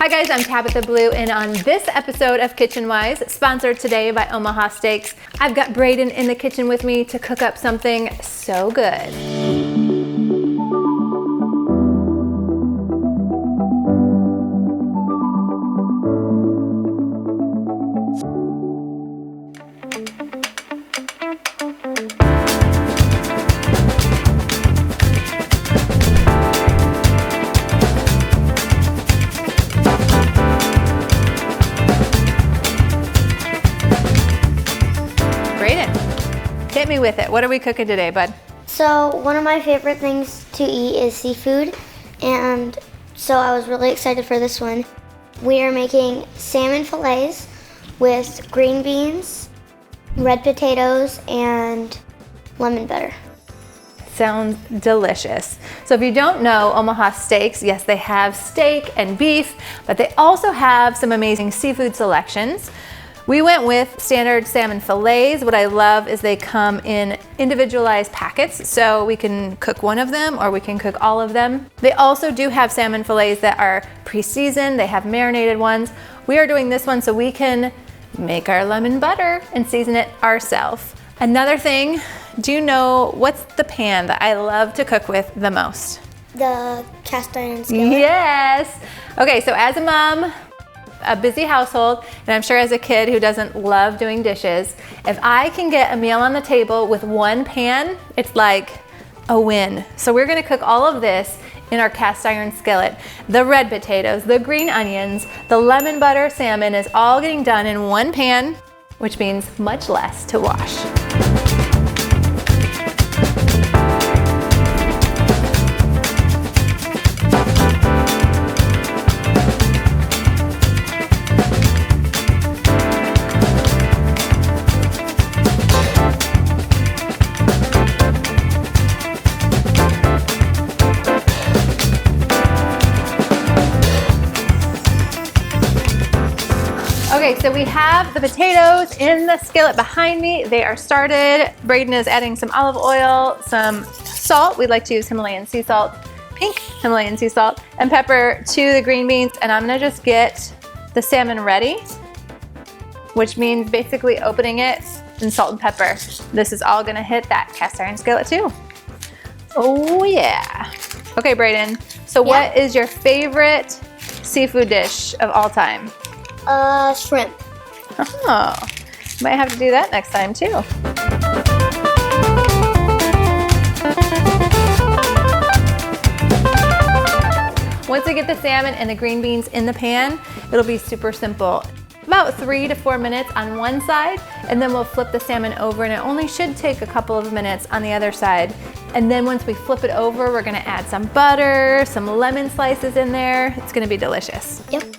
Hi guys, I'm Tabitha Blue, and on this episode of KitchenWise, sponsored today by Omaha Steaks, I've got Braden in the kitchen with me to cook up something so good. Hit me with it. What are we cooking today, bud? So one of my favorite things to eat is seafood, and so I was really excited for this one. We are making salmon fillets with green beans, red potatoes, and lemon butter. Sounds delicious. So if you don't know Omaha Steaks, yes, they have steak and beef, but they also have some amazing seafood selections. We went with standard salmon fillets. What I love is they come in individualized packets, so we can cook one of them or we can cook all of them. They also do have salmon fillets that are pre-seasoned. They have marinated ones. We are doing this one so we can make our lemon butter and season it ourselves. Another thing, do you know what's the pan that I love to cook with the most? The cast iron skillet. Yes. Okay, so as a mom, a busy household, and I'm sure as a kid who doesn't love doing dishes, if I can get a meal on the table with one pan, it's like a win. So we're gonna cook all of this in our cast iron skillet. The red potatoes, the green onions, the lemon butter salmon is all getting done in one pan, which means much less to wash. Okay, so we have the potatoes in the skillet behind me. They are started. Braden is adding some olive oil, some salt. We like to use Himalayan sea salt, pink Himalayan sea salt, and pepper to the green beans. And I'm gonna just get the salmon ready, which means basically opening it and salt and pepper. This is all gonna hit that cast iron skillet too. Oh yeah. Okay, Braden, so what is your favorite seafood dish of all time? Shrimp. Oh, might have to do that next time too. Once we get the salmon and the green beans in the pan, it'll be super simple. About 3 to 4 minutes on one side, and then we'll flip the salmon over, and it only should take a couple of minutes on the other side. And then once we flip it over, we're gonna add some butter, some lemon slices in there. It's gonna be delicious. Yep.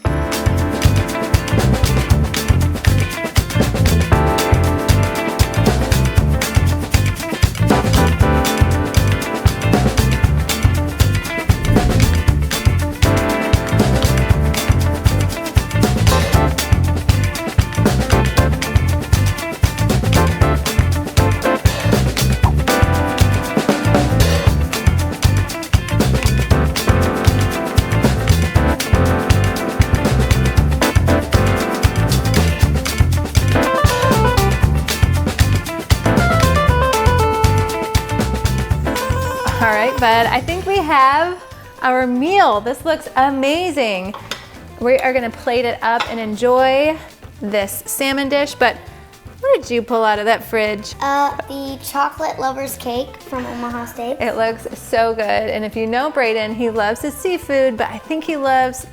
All right, bud, I think we have our meal. This looks amazing. We are gonna plate it up and enjoy this salmon dish, but what did you pull out of that fridge? The chocolate lover's cake from Omaha Steaks. It looks so good, and if you know Braden, he loves his seafood, but I think he loves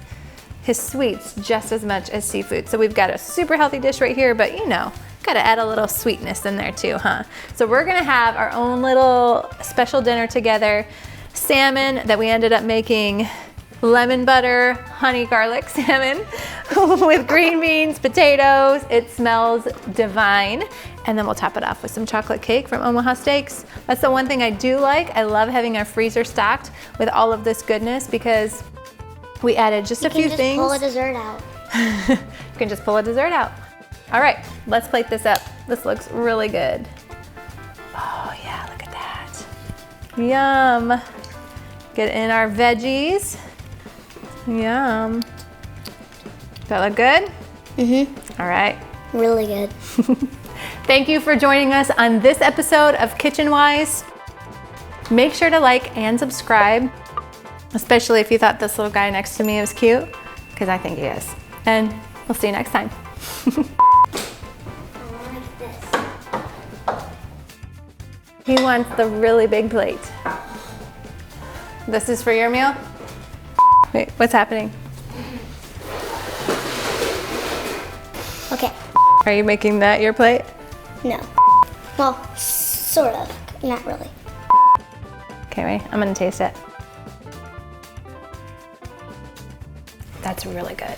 his sweets just as much as seafood. So we've got a super healthy dish right here, but you know, gotta add a little sweetness in there too, huh? So we're gonna have our own little special dinner together. Salmon that we ended up making lemon butter, honey garlic salmon with green beans, potatoes. It smells divine. And then we'll top it off with some chocolate cake from Omaha Steaks. That's the one thing I do like. I love having our freezer stocked with all of this goodness because we added just a few things. You can just pull a dessert out. You can just pull a dessert out. All right, let's plate this up. This looks really good. Oh yeah, look at that. Yum. Get in our veggies. Yum. That look good? Mm-hmm. All right. Really good. Thank you for joining us on this episode of KitchenWise. Make sure to like and subscribe, especially if you thought this little guy next to me was cute, because I think he is. And we'll see you next time. He wants the really big plate. This is for your meal? Wait, what's happening? Okay. Are you making that your plate? No. Well, sort of. Not really. Okay, wait, I'm gonna taste it. That's really good.